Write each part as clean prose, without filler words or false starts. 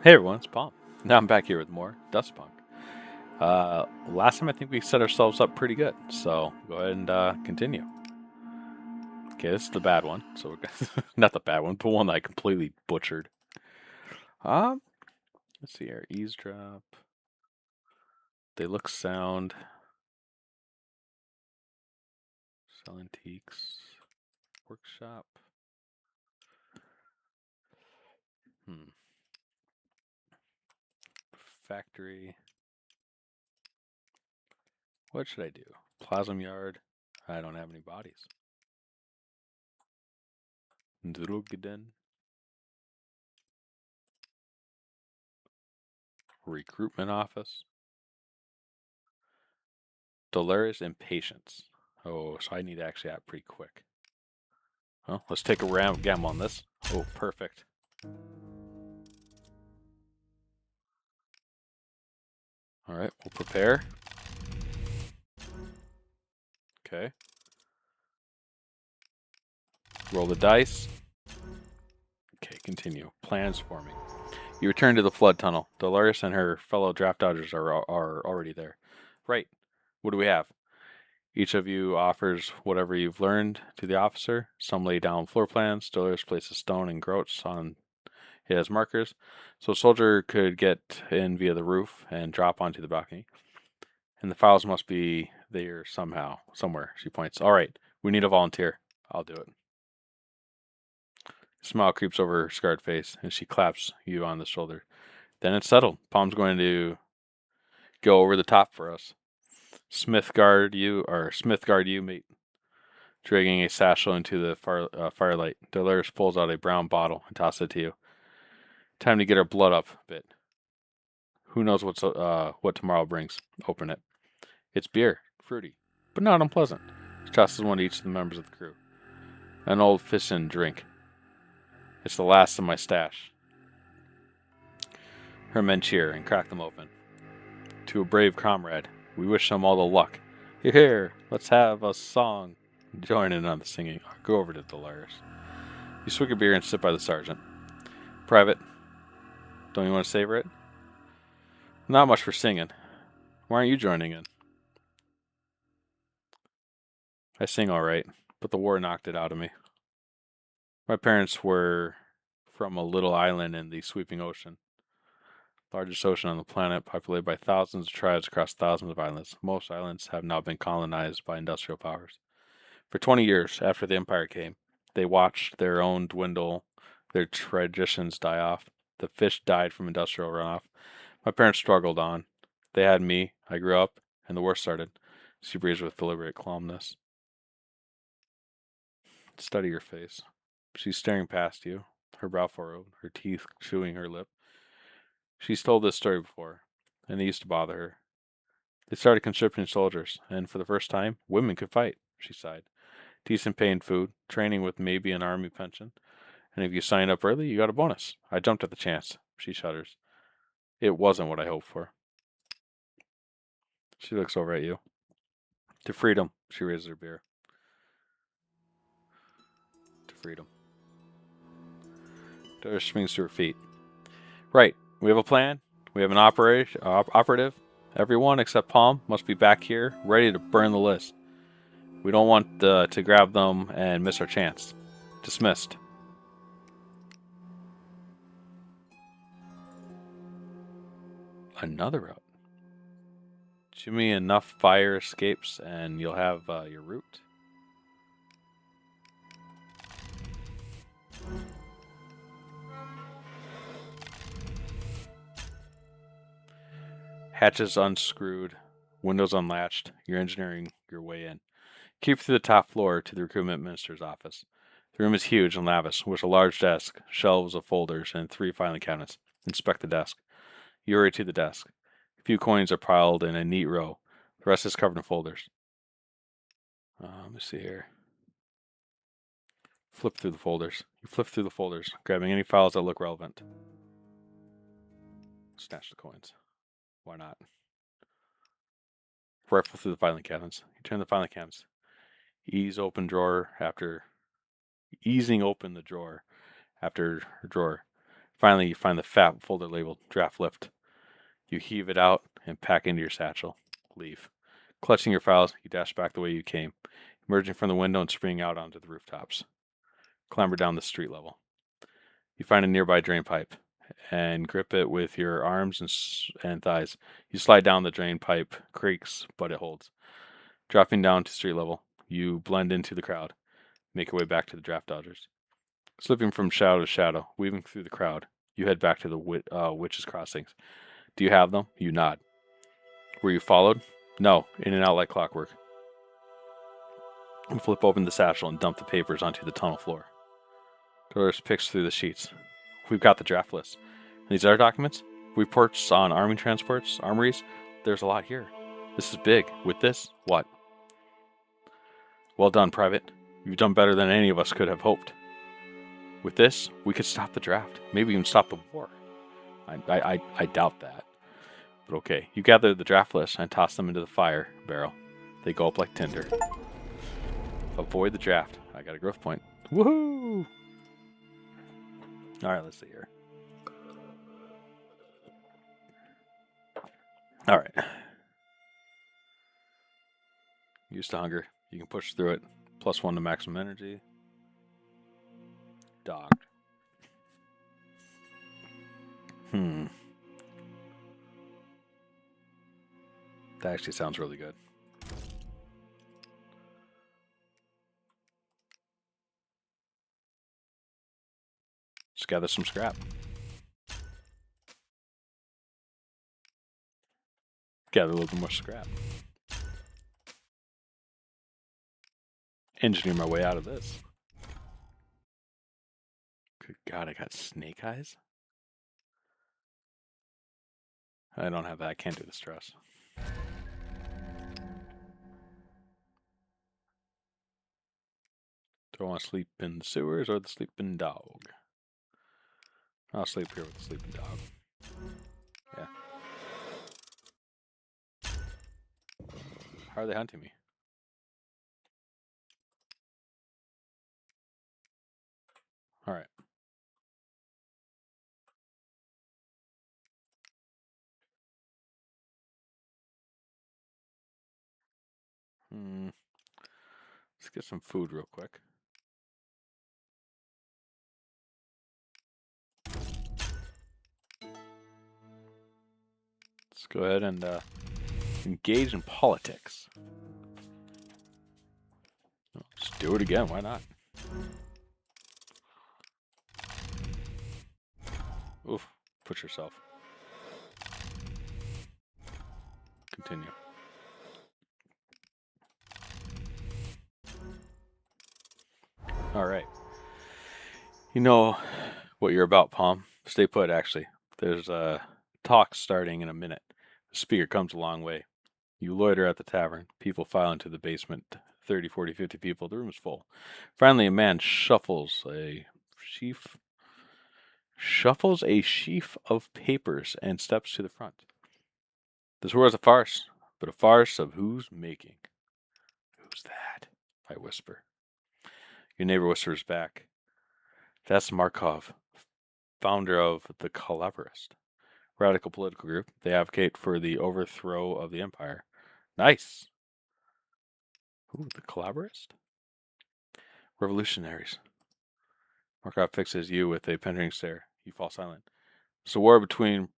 Hey everyone, it's Polm. Now I'm back here with more Dusk Punk. Last time I think we set ourselves up pretty good, so go ahead and continue. Okay, this is the bad one, so we're not the bad one, but one that I completely butchered. Um, let's see here, eavesdrop. They look sound. Sell antiques. Workshop. Hmm. Factory. What should I do? Plasm yard. I don't have any bodies. Drugden. Recruitment office. Dolores impatience. Oh, so I need to actually act pretty quick. Well, let's take a gamble on this. Oh, perfect. All right, we'll prepare. Okay. Roll the dice. Okay, continue. Plans forming. You return to the flood tunnel. Dolores and her fellow draft dodgers are already there. Right. What do we have? Each of you offers whatever you've learned to the officer. Some lay down floor plans. Dolores places stone and groats on it as markers, so a soldier could get in via the roof and drop onto the balcony. And the files must be there somehow, somewhere, she points. All right, we need a volunteer. I'll do it. A smile creeps over her scarred face, and she claps you on the shoulder. Then it's settled. Palm's going to go over the top for us. Smith guard you, mate. Dragging a satchel into the firelight, Dolores pulls out a brown bottle and tosses it to you. Time to get our blood up a bit. Who knows what tomorrow brings? Open it. It's beer, fruity, but not unpleasant. She tosses one to each of the members of the crew. An old fission drink. It's the last of my stash. Her men cheer and crack them open. To a brave comrade, we wish them all the luck. Here, let's have a song. Join in on the singing. Go over to Dolores. You swig a beer and sit by the sergeant. Private, don't you want to savor it? Not much for singing. Why aren't you joining in? I sing all right, but the war knocked it out of me. My parents were from a little island in the sweeping ocean. Largest ocean on the planet, populated by thousands of tribes across thousands of islands. Most islands have now been colonized by industrial powers. For 20 years after the Empire came, they watched their own dwindle, their traditions die off. The fish died from industrial runoff. My parents struggled on. They had me. I grew up, and the war started. She breathes with deliberate calmness. Study your face. She's staring past you, her brow furrowed, her teeth chewing her lip. She's told this story before, and it used to bother her. They started conscripting soldiers, and for the first time, women could fight, she sighed. Decent paying food, training with maybe an army pension, and if you signed up early, you got a bonus. I jumped at the chance, she shudders. It wasn't what I hoped for. She looks over at you. To freedom, she raises her beer. To freedom. Doris swings to her feet. Right, we have a plan. We have an operative. Everyone except Palm must be back here, ready to burn the list. We don't want to grab them and miss our chance. Dismissed. Another route. Shoot me enough fire escapes and you'll have your route. Hatches unscrewed, windows unlatched. You're engineering your way in. Keep through the top floor to the recruitment minister's office. The room is huge and lavish, with a large desk, shelves of folders, and 3 filing cabinets. Inspect the desk. You hurry to the desk. A few coins are piled in a neat row. The rest is covered in folders. Let me see here. Flip through the folders. You flip through the folders, grabbing any files that look relevant. Snatch the coins. Why not? Rifle through the filing cabinets. You turn the filing cabinets. Easing open the drawer after drawer. Finally, you find the fat folder labeled draft lift. You heave it out and pack into your satchel. Leave. Clutching your files, you dash back the way you came, emerging from the window and springing out onto the rooftops. Clamber down the street level. You find a nearby drain pipe and grip it with your arms and thighs. You slide down the drain pipe, creaks, but it holds. Dropping down to street level, you blend into the crowd, make your way back to the draft dodgers. Slipping from shadow to shadow, weaving through the crowd, you head back to the witches' crossings. Do you have them? You nod. Were you followed? No, in and out like clockwork. You flip open the satchel and dump the papers onto the tunnel floor. Dolores picks through the sheets. We've got the draft list. And these other documents? Reports on army transports, armories? There's a lot here. This is big. With this, what? Well done, Private. You've done better than any of us could have hoped. With this, we could stop the draft. Maybe even stop the war. I doubt that. But okay, you gather the draft list and toss them into the fire barrel. They go up like tinder. Avoid the draft. I got a growth point. Woohoo! Alright, let's see here. Alright. Used to hunger. You can push through it. +1 to maximum energy. Dogged. That actually sounds really good. Just gather some scrap. Gather a little bit more scrap. Engineer my way out of this. Good God, I got snake eyes? I don't have that. I can't do the stress. Do I want to sleep in the sewers or the sleeping dog? I'll sleep here with the sleeping dog. Yeah. How are they hunting me? Alright. Let's get some food real quick. Let's go ahead and engage in politics. Just do it again, why not? Oof, push yourself. Continue. Alright. You know what you're about, Polm. Stay put, actually. There's a talk starting in a minute. The speaker comes a long way. You loiter at the tavern. People file into the basement. 30, 40, 50 people. The room is full. Finally, a man shuffles a sheaf of papers and steps to the front. This war is a farce, but a farce of whose making? Who's that? I whisper. Your neighbor whispers back. That's Markov, founder of the Collaborist. Radical political group. They advocate for the overthrow of the empire. Nice. Ooh, the Collaborist? Revolutionaries. Markov fixes you with a penetrating stare. You fall silent. It's a war between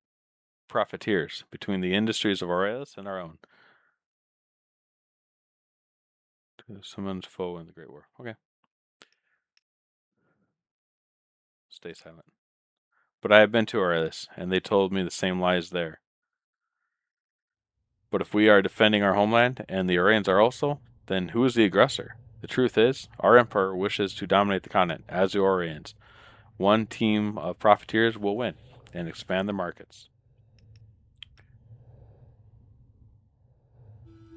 profiteers, between the industries of Aurelis and our own. Someone's foe in the Great War. Okay. Stay silent. But I have been to Aurelis, and they told me the same lies there. But if we are defending our homeland, and the Aurians are also, then who is the aggressor? The truth is, our emperor wishes to dominate the continent, as do Aurians. One team of profiteers will win, and expand the markets.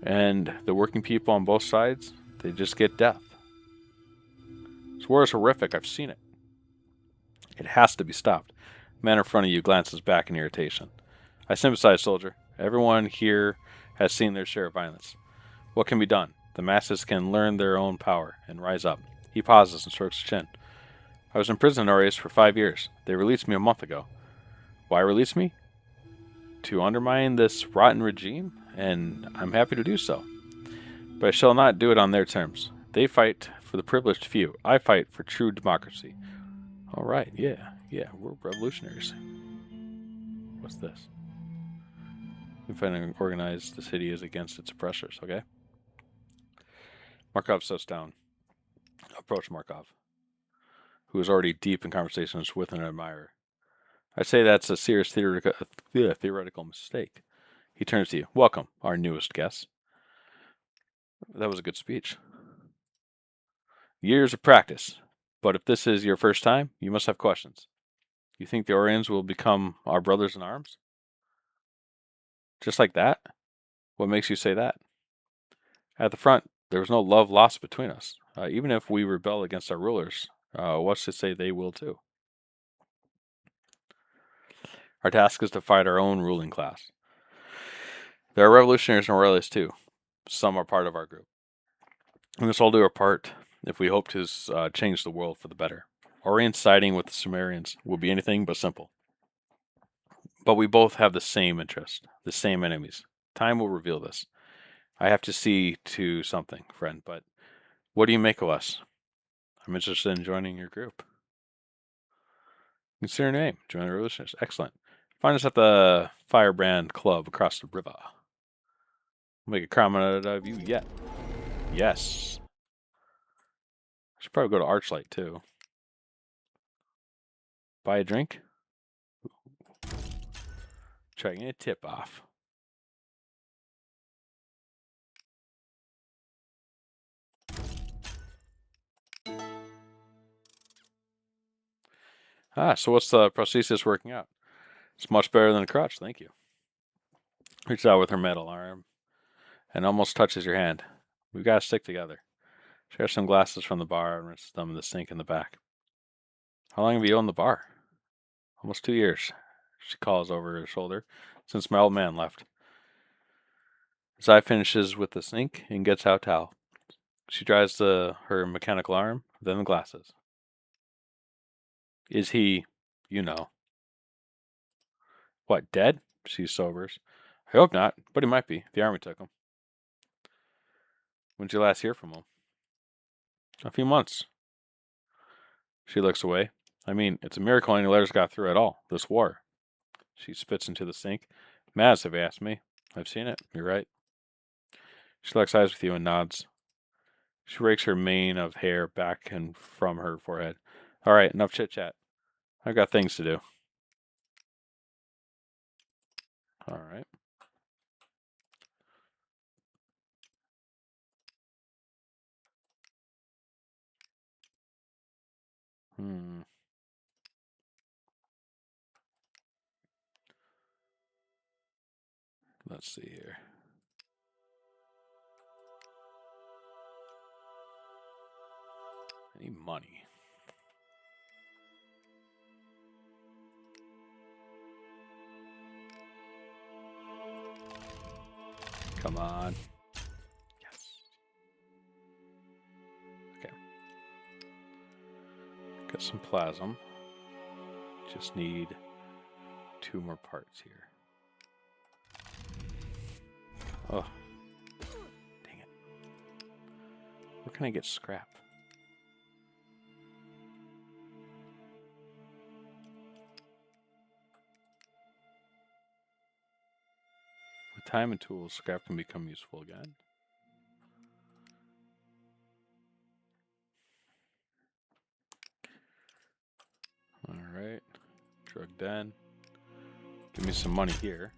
And the working people on both sides, they just get death. This war is horrific, I've seen it. It has to be stopped. The man in front of you glances back in irritation. I sympathize, soldier. Everyone here has seen their share of violence. What can be done? The masses can learn their own power and rise up. He pauses and strokes his chin. I was in prison in for 5 years. They released me a month ago. Why release me? To undermine this rotten regime, and I'm happy to do so. But I shall not do it on their terms. They fight for the privileged few. I fight for true democracy. All right, yeah, we're revolutionaries. What's this? We finally organize the city is against its oppressors, okay? Markov sits down. Approach Markov, who is already deep in conversations with an admirer. I say that's a serious theoretical mistake. He turns to you. Welcome, our newest guest. That was a good speech. Years of practice. But if this is your first time, you must have questions. You think the Orions will become our brothers in arms? Just like that? What makes you say that? At the front, there was no love lost between us. Even if we rebel against our rulers, what's to say they will too? Our task is to fight our own ruling class. There are revolutionaries and royalists too. Some are part of our group. We must all do our part if we hope to change the world for the better. Orion siding with the Sumerians will be anything but simple. But we both have the same interest, the same enemies. Time will reveal this. I have to see to something, friend, but what do you make of us? I'm interested in joining your group. Consider your name. Join the Revolutionaries. Excellent. Find us at the Firebrand Club across the river. Make a comment out of you yet. Yes. I should probably go to Archlight too. Buy a drink. Try getting a tip off. So what's the prosthesis working out? It's much better than a crutch, thank you. Reaches out with her metal arm and almost touches your hand. We've got to stick together. She has some glasses from the bar and rinses them in the sink in the back. How long have you owned the bar? Almost 2 years, she calls over her shoulder, since my old man left. Zai finishes with the sink and gets out a towel. She dries her mechanical arm, then the glasses. Is he, you know. What, dead? She sobers. I hope not, but he might be. The army took him. When did you last hear from him? A few months. She looks away. I mean, it's a miracle any letters got through at all. This war. She spits into the sink. Maz, if you ask me. I've seen it. You're right. She locks eyes with you and nods. She rakes her mane of hair back and from her forehead. All right, enough chit-chat. I've got things to do. All right. Let's see here. I need money. Come on. Yes. Okay. Got some plasm. Just need 2 more parts here. Oh. Dang it. Where can I get scrap? With time and tools, scrap can become useful again. Alright. Drug den. Give me some money here.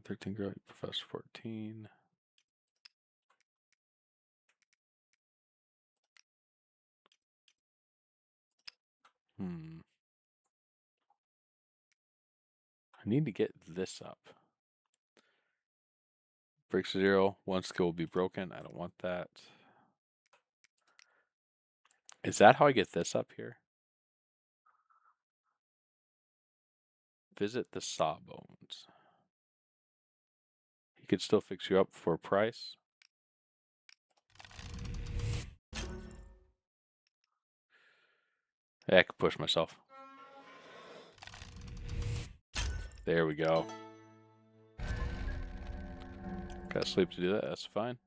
13 growth, Professor 14. I need to get this up. Breaks to 0. 1 skill will be broken. I don't want that. Is that how I get this up here? Visit the Sawbones. He could still fix you up for a price. I can push myself. There we go. Gotta sleep to do that. That's fine.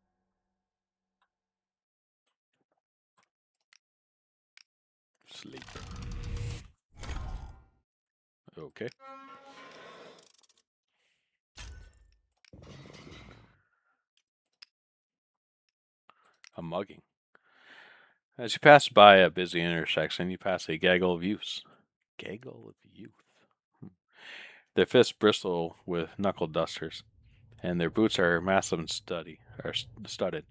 Sleep. Okay. A mugging. As you pass by a busy intersection, you pass a gaggle of youths. Gaggle of youth. Their fists bristle with knuckle dusters, and their boots are massive and studded.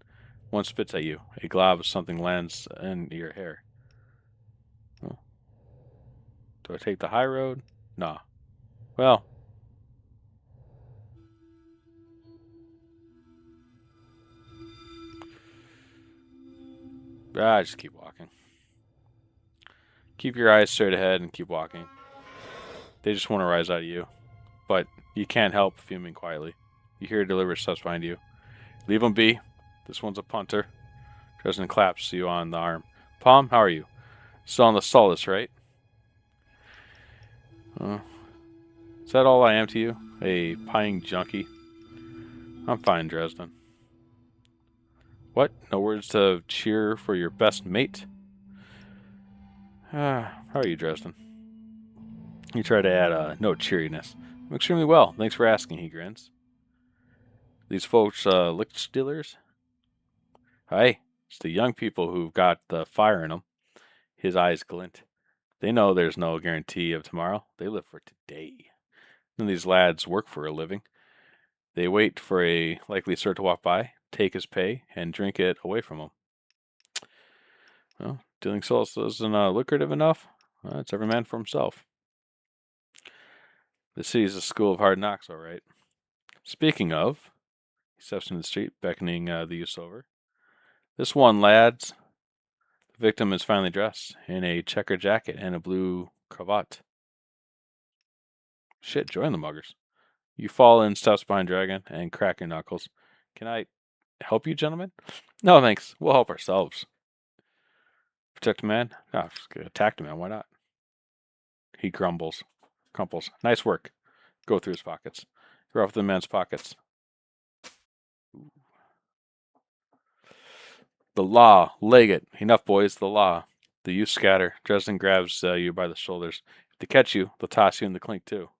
One spits at you. A glob of something lands in your hair. Oh. Do I take the high road? Nah. Well, I just keep walking. Keep your eyes straight ahead and keep walking. They just want to rise out of you, but you can't help fuming quietly. You hear deliberate steps behind you. Leave him be. This one's a punter. Dresden claps you on the arm. Polm, how are you? Still on the solace, right? Is that all I am to you? A pieing junkie? I'm fine, Dresden. What? No words to cheer for your best mate? How are you, Dresden? You try to add a note cheeriness. I'm extremely well. Thanks for asking, he grins. These folks, Lich dealers? Hi. It's the young people who've got the fire in them. His eyes glint. They know there's no guarantee of tomorrow. They live for today. And these lads work for a living. They wait for a likely sir to walk by, take his pay, and drink it away from him. Well, dealing souls isn't lucrative enough. It's every man for himself. The city's a school of hard knocks, all right. Speaking of, he steps into the street, beckoning the youths over. This one, lads. The victim is finely dressed in a checker jacket and a blue cravat. Shit, join the muggers. You fall in, steps behind Dragon, and crack your knuckles. Can I help you, gentlemen? No, thanks. We'll help ourselves. Protect a man? Oh, attack the man. Why not? He grumbles. Crumples. Nice work. Go through his pockets. You're off the man's pockets. The law. Leg it. Enough, boys. The law. The youth scatter. Dresden grabs you by the shoulders. If they catch you, they'll toss you in the clink, too.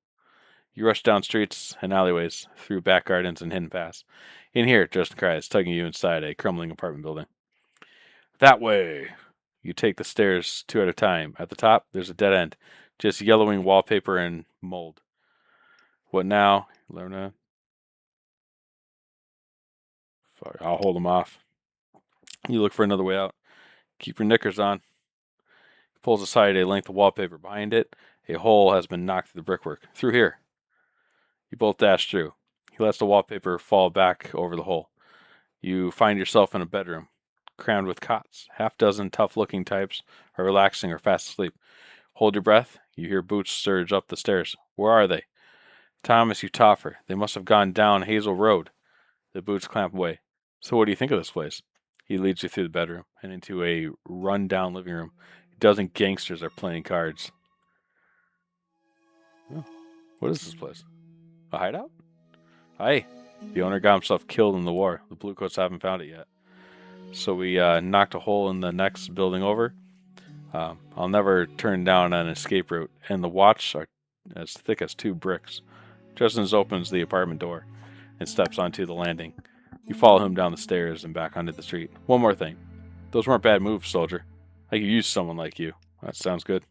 You rush down streets and alleyways, through back gardens and hidden paths. In here, Dresden cries, tugging you inside a crumbling apartment building. That way! You take the stairs two at a time. At the top, there's a dead end. Just yellowing wallpaper and mold. What now? Lerna? Fuck, I'll hold them off. You look for another way out. Keep your knickers on. He pulls aside a length of wallpaper. Behind it, a hole has been knocked through the brickwork. Through here. You both dash through. He lets the wallpaper fall back over the hole. You find yourself in a bedroom, crammed with cots. Half-dozen tough-looking types are relaxing or fast asleep. Hold your breath. You hear boots surge up the stairs. Where are they? Thomas, you toffer. They must have gone down Hazel Road. The boots clamp away. So what do you think of this place? He leads you through the bedroom and into a run-down living room. A dozen gangsters are playing cards. Oh, what is this place? A hideout? Aye. The owner got himself killed in the war. The Bluecoats haven't found it yet. So we knocked a hole in the next building over. I'll never turn down an escape route, and the watch are as thick as two bricks. Justin opens the apartment door and steps onto the landing. You follow him down the stairs and back onto the street. One more thing. Those weren't bad moves, soldier. I could use someone like you. That sounds good.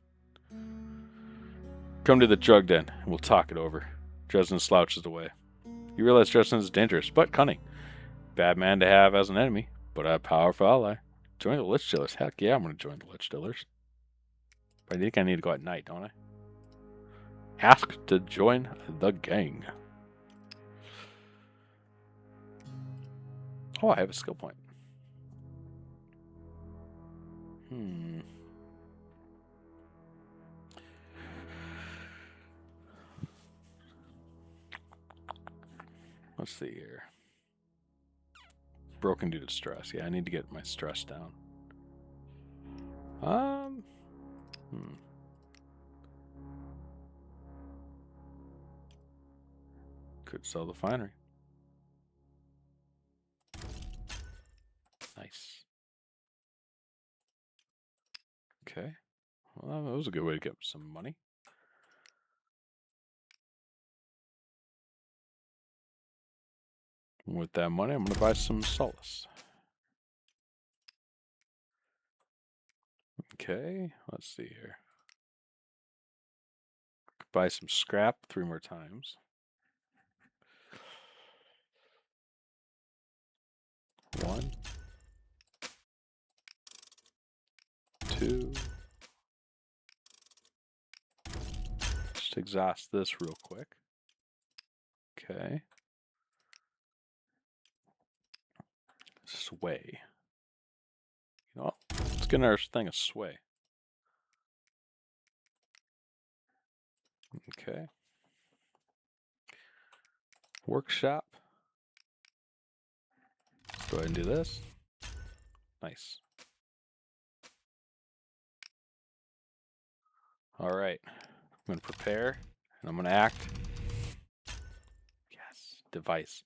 Come to the drug den, and we'll talk it over. Dresden slouches away. You realize Dresden is dangerous, but cunning. Bad man to have as an enemy, but a powerful ally. Join the Lich Dealers. Heck yeah, I'm going to join the Lich Dealers. But I think I need to go at night, don't I? Ask to join the gang. Oh, I have a skill point. Let's see here. Broken due to stress. Yeah, I need to get my stress down. Could sell the finery. Nice. Okay. Well, that was a good way to get some money. With that money, I'm going to buy some solace. Okay, let's see here. Buy some scrap 3 more times. 1, 2. Just exhaust this real quick. Okay. Sway. You know, let's get our thing a sway. Okay. Workshop. Go ahead and do this. Nice. All right. I'm going to prepare, and I'm going to act. Yes. Device.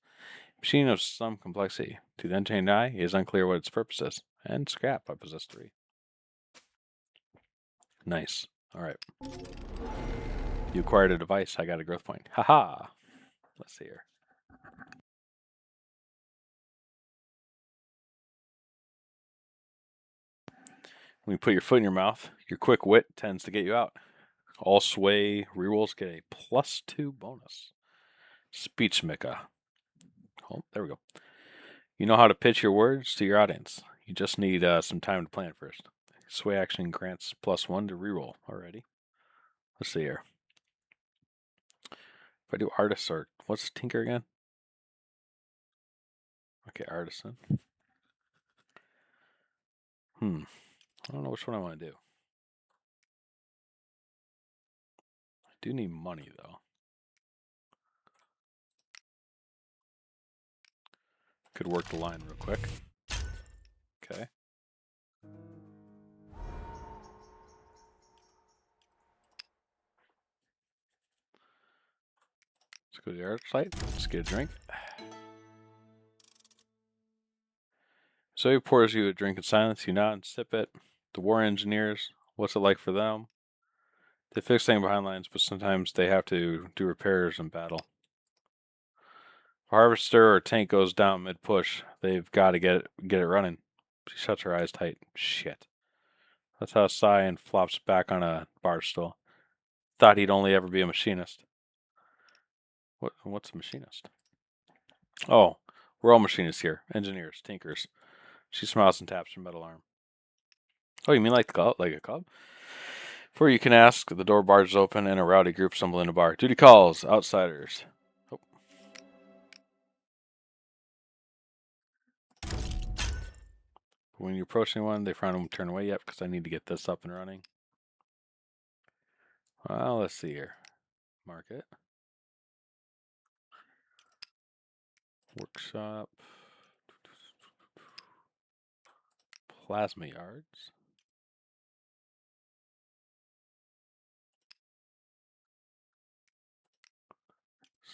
Machine of some complexity. To the untrained eye, it is unclear what its purpose is. And scrap. I possess 3. Nice. All right. You acquired a device. I got a growth point. Haha. Let's see here. When you put your foot in your mouth, your quick wit tends to get you out. All sway rerolls get a +2 bonus. Speech Mika. Oh, there we go. You know how to pitch your words to your audience. You just need some time to plan first. Sway action grants +1 to reroll already. Let's see here. If I do artist or what's Tinker again? Okay, artisan. I don't know which one I want to do. I do need money though. Could work the line real quick. Okay. Let's go to the art site. Let's get a drink. So he pours you a drink in silence. You nod and sip it. The war engineers, what's it like for them? They fix things behind lines, but sometimes they have to do repairs in battle. If a harvester or tank goes down mid-push, they've got to get it running. She shuts her eyes tight. Shit. That's how Cyan flops back on a bar stool. Thought he'd only ever be a machinist. What's a machinist? Oh, we're all machinists here. Engineers, tinkers. She smiles and taps her metal arm. Oh, you mean like a club? Before you can ask, the door barges open and a rowdy group stumble in a bar. Duty calls, outsiders. Oh. When you approach anyone, they frown and turn away. Yep, because I need to get this up and running. Well, let's see here. Market. Workshop. Plasma yards.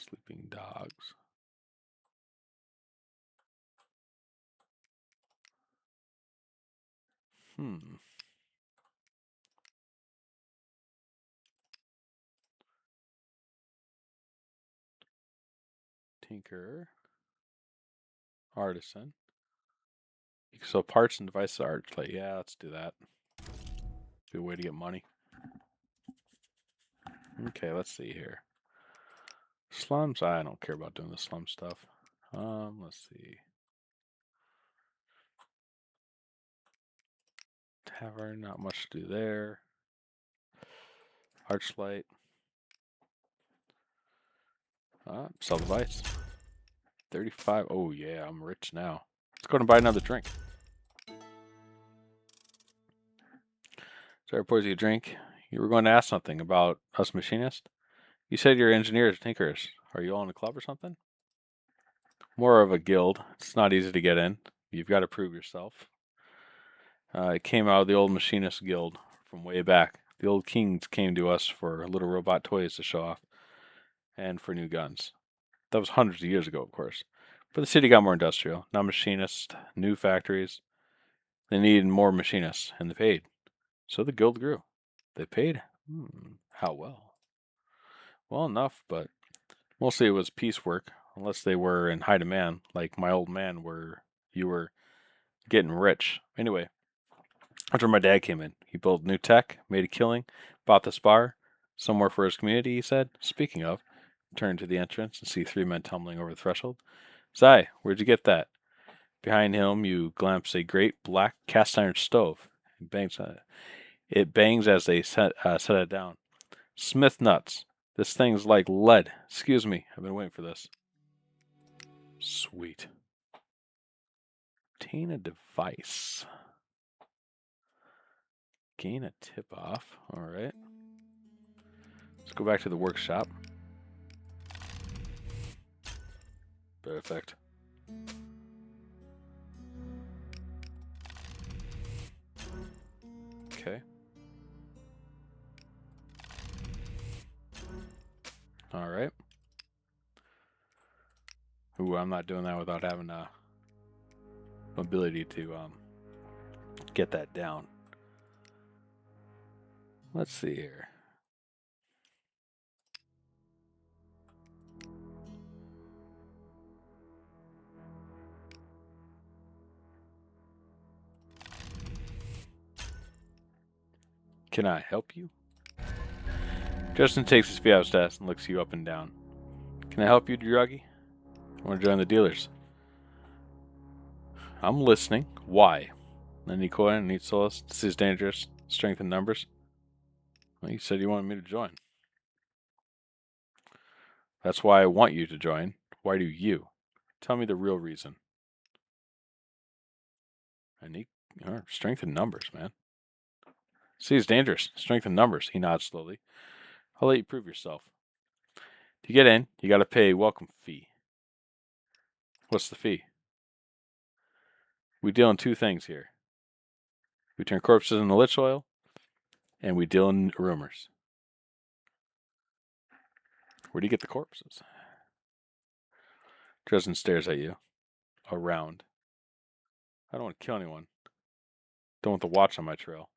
Sleeping dogs. Tinker. Artisan. So parts and devices art play. Yeah, let's do that. Good way to get money. Okay, let's see here. Slums? I don't care about doing the slum stuff. Let's see. Tavern, not much to do there. Archlight. Sell device. 35. Oh yeah, I'm rich now. Let's go and buy another drink. So I pours you a drink. You were going to ask something about us machinists? You said you're engineers, tinkers. Are you all in a club or something? More of a guild. It's not easy to get in. You've got to prove yourself. It came out of the old machinist guild from way back. The old kings came to us for little robot toys to show off, and for new guns. That was hundreds of years ago, of course. But the city got more industrial. Now machinists, new factories. They needed more machinists, and they paid. So the guild grew. They paid? How well? Well enough, but mostly it was piecework, unless they were in high demand, like my old man where you were getting rich. Anyway, that's where my dad came in. He built new tech, made a killing, bought this bar, somewhere for his community, he said. Speaking of, turned to the entrance and see three men tumbling over the threshold. Zai, where'd you get that? Behind him, you glimpse a great black cast iron stove. It bangs as they set it down. Smith nuts. This thing's like lead. Excuse me, I've been waiting for this. Sweet. Obtain a device. Gain a tip off. Alright. Let's go back to the workshop. Perfect. Okay. Alright. Ooh, I'm not doing that without having a ability to get that down. Let's see here. Can I help you? Justin takes his Fiat's test and looks you up and down. Can I help you, druggie? I want to join the dealers. I'm listening. Why? I need coin, I need solace. This is dangerous. Strength in numbers. Well, you said you wanted me to join. That's why I want you to join. Why do you? Tell me the real reason. I need strength in numbers, man. See, it's dangerous. Strength in numbers. He nods slowly. I'll let you prove yourself. To get in, you got to pay a welcome fee. What's the fee? We deal in two things here. We turn corpses into lich oil, and we deal in rumors. Where do you get the corpses? Dresden stares at you. Around. I don't want to kill anyone. Don't want the watch on my trail.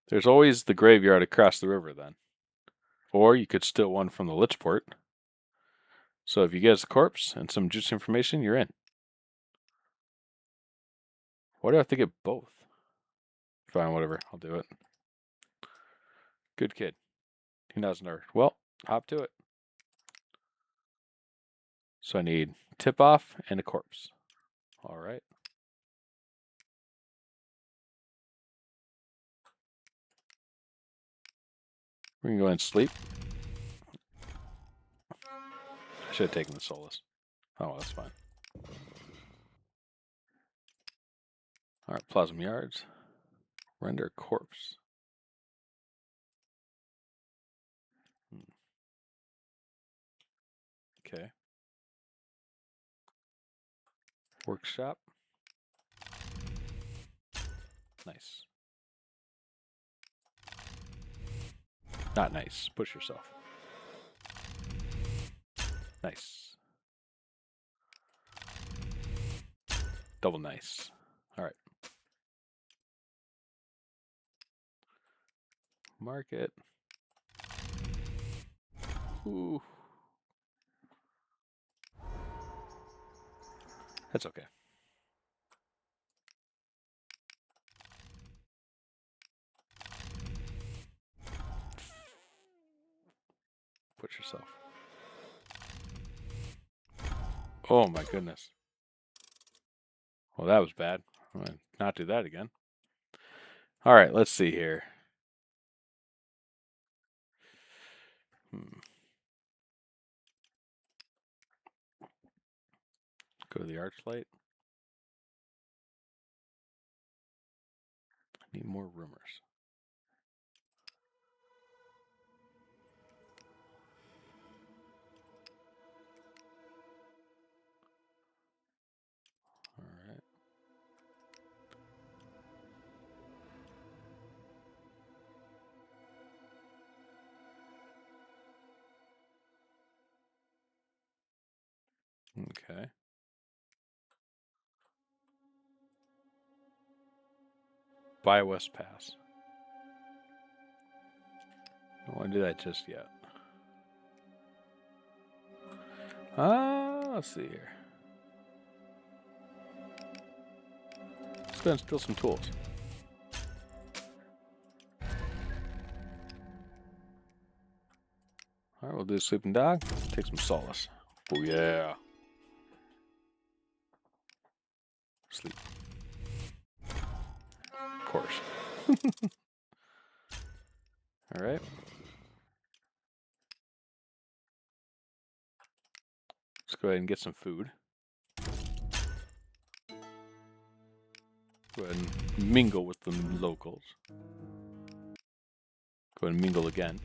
There's always the graveyard across the river, then. Or you could steal one from the lich port. So if you get us a corpse and some juicy information, you're in. Why do I have to get both? Fine, whatever. I'll do it. Good kid. He nods nerve. Well, hop to it. So I need tip-off and a corpse. All right. We can go ahead and sleep. I should have taken the solace. Oh, well, that's fine. All right, plasma yards. Render corpse. Okay. Workshop. Nice. Not nice. Push yourself. Nice. Double nice. All right. Market. Ooh. That's okay. Push yourself. Oh my goodness. Well, that was bad. I'm going to not do that again. All right, let's see here. Go to the Archlight. I need more rumors. All right. Okay. Buy West Pass. Don't want to do that just yet. Let's see here. Let's go and steal some tools. Alright, we'll do a sleeping dog. Take some solace. Oh yeah. Sleep. Of course. Alright. Let's go ahead and get some food. Go ahead and mingle with the locals. Go ahead and mingle again.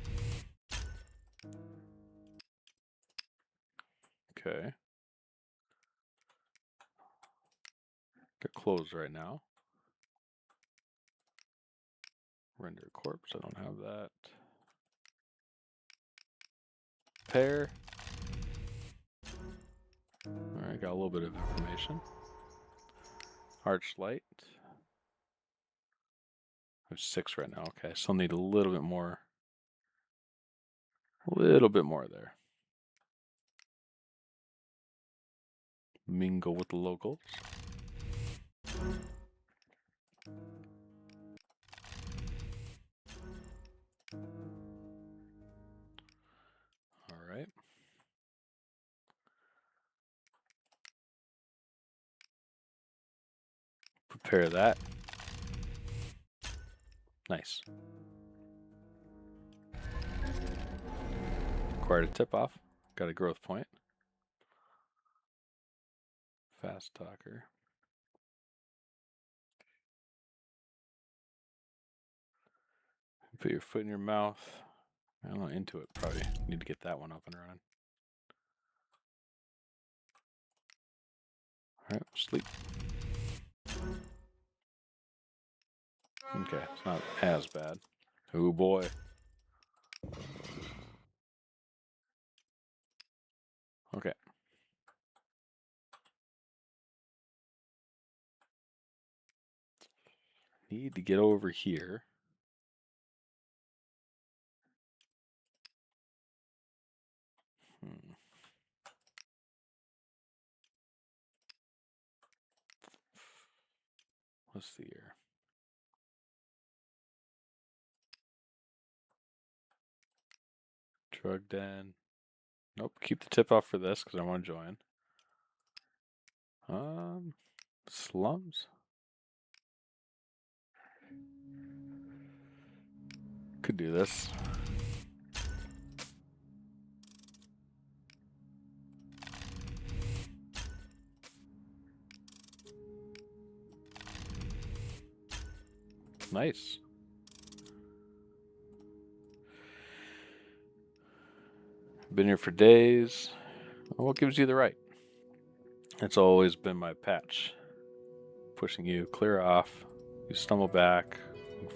Okay. Got clothes right now. Render corpse. I don't have that. Pair. Alright, got a little bit of information. Archlight. I have 6 right now. Okay, still need a little bit more. A little bit more there. Mingle with the locals. Alright. Prepare that. Nice. Acquired a tip-off. Got a growth point. Fast talker. Put your foot in your mouth. I don't know, into it. Probably need to get that one up and running. Alright, sleep. Okay, it's not as bad. Oh boy. Okay. Need to get over here. Let's see here. Drug den. Nope, keep the tip off for this because I want to join. Slums. Could do this. Nice. Been here for days. What gives you the right? It's always been my patch. Pushing you clear off. You stumble back,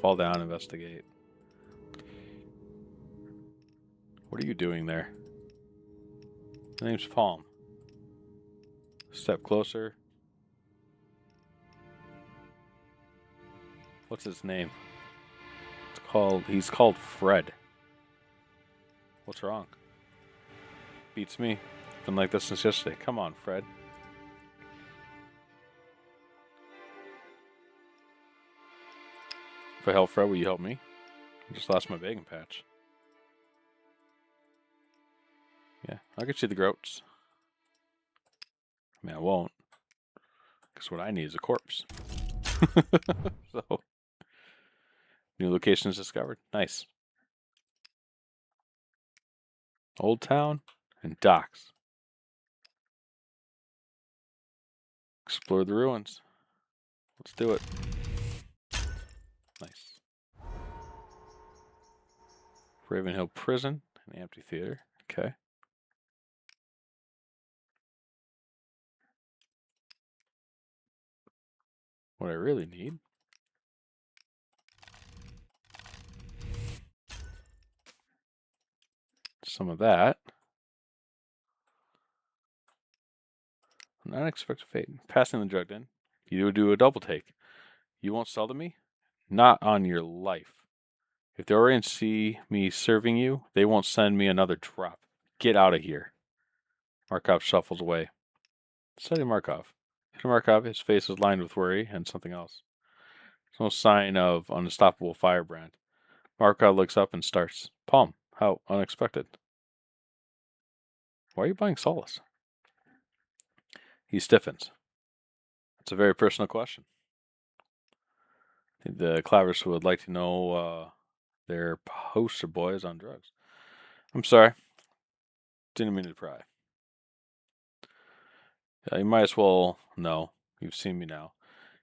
fall down, investigate. What are you doing there? My name's Polm. Step closer. What's his name? He's called Fred. What's wrong? Beats me. Been like this since yesterday. Come on, Fred. If I help Fred, will you help me? I just lost my bacon patch. Yeah, I'll get you the groats. I mean, I won't. Because what I need is a corpse. So, new locations discovered. Nice. Old Town and Docks. Explore the ruins. Let's do it. Nice. Ravenhill Prison, an amphitheater. Okay. What I really need. Some of that. An unexpected fate. Passing the drug in. You do a double take. You won't sell to me? Not on your life. If the Orions see me serving you, they won't send me another drop. Get out of here. Markov shuffles away. Study Markov. Markov, his face is lined with worry and something else. There's no sign of unstoppable firebrand. Markov looks up and starts. Polm, how unexpected. Why are you buying Solace? He stiffens. It's a very personal question. The Clavers would like to know their poster boy is on drugs. I'm sorry. Didn't mean to pry. You might as well know. You've seen me now.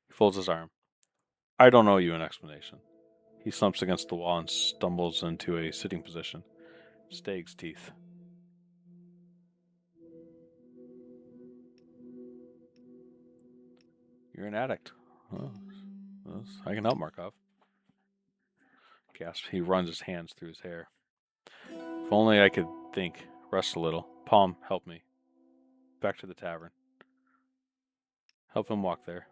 He folds his arm. I don't owe you an explanation. He slumps against the wall and stumbles into a sitting position. Steg's teeth. You're an addict. Oh, I can help, Markov. Gasp. He runs his hands through his hair. If only I could think. Rest a little. Polm, help me. Back to the tavern. Help him walk there.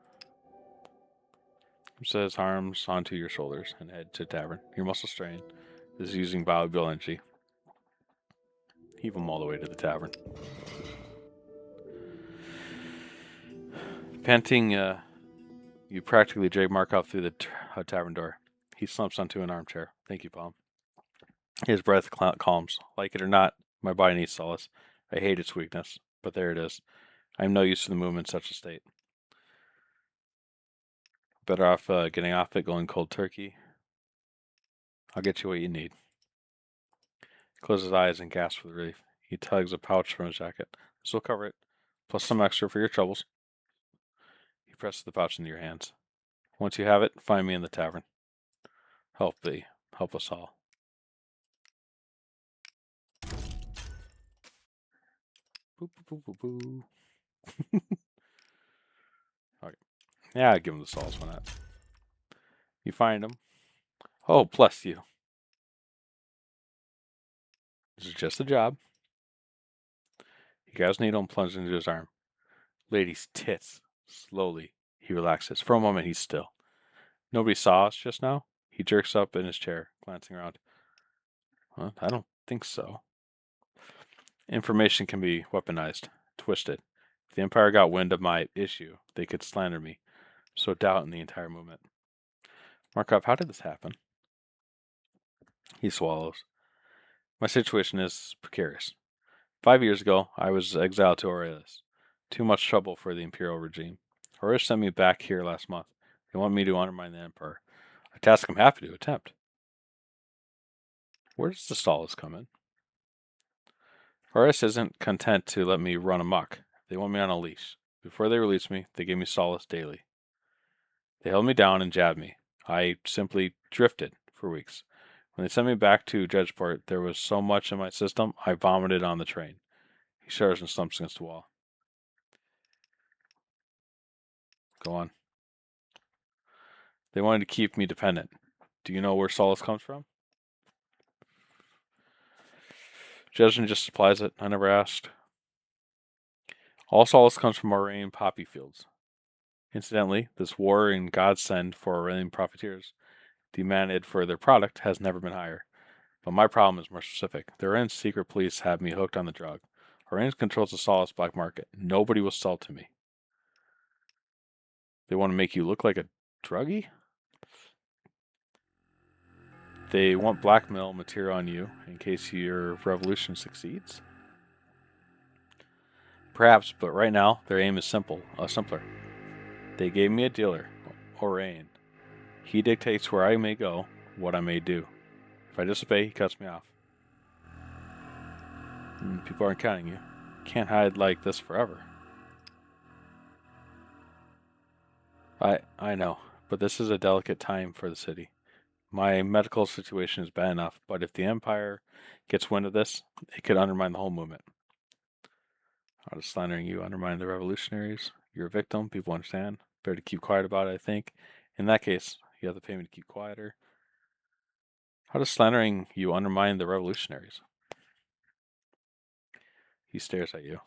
He says arms onto your shoulders and head to tavern. Your muscle strain is using valuable energy. Heave him all the way to the tavern. Panting, you practically drag Markov through the tavern door. He slumps onto an armchair. Thank you, Polm. His breath calms. Like it or not, my body needs solace. I hate its weakness, but there it is. I am no use to the movement in such a state. Better off getting off it, going cold turkey. I'll get you what you need. He closes his eyes and gasps with relief. He tugs a pouch from his jacket. This will cover it, plus some extra for your troubles. He presses the pouch into your hands. Once you have it, find me in the tavern. Help thee. Help us all. Boo, boo, boo, boo, boo. Okay. Yeah, I'd give him the sauce on that. You find him. Oh, bless you. This is just a job. He grabs needle and plunges into his arm. Lady's tits. Slowly, he relaxes. For a moment, he's still. Nobody saw us just now? He jerks up in his chair, glancing around. Well, I don't think so. Information can be weaponized, twisted. If the Empire got wind of my issue, they could slander me. So doubt in the entire movement. Markov, how did this happen? He swallows. My situation is precarious. 5 years ago, I was exiled to Aurelis. Too much trouble for the Imperial regime. Aurelis sent me back here last month. They want me to undermine the Emperor. A task I'm happy to attempt. Where does the solace come in? Aurelis isn't content to let me run amok. They want me on a leash. Before they release me, they gave me solace daily. They held me down and jabbed me. I simply drifted for weeks. When they sent me back to Dredgeport, there was so much in my system, I vomited on the train. He shudders and slumps against the wall. Go on. They wanted to keep me dependent. Do you know where solace comes from? Jesden just supplies it. I never asked. All solace comes from Aurelian poppy fields. Incidentally, this war in godsend for Aurelian profiteers demanded for their product has never been higher. But my problem is more specific. The Aurelian secret police have me hooked on the drug. Aurelian controls the solace black market. Nobody will sell to me. They want to make you look like a druggie? They want blackmail material on you in case your revolution succeeds? Perhaps, but right now their aim is simpler. They gave me a dealer, Orain. He dictates where I may go, what I may do. If I disobey, he cuts me off. People aren't counting you. Can't hide like this forever. I know, but this is a delicate time for the city. My medical situation is bad enough, but if the Empire gets wind of this, it could undermine the whole movement. How does slandering you undermine the revolutionaries? You're a victim, people understand. Better to keep quiet about it, I think. In that case, you have to pay me to keep quieter. How does slandering you undermine the revolutionaries? He stares at you.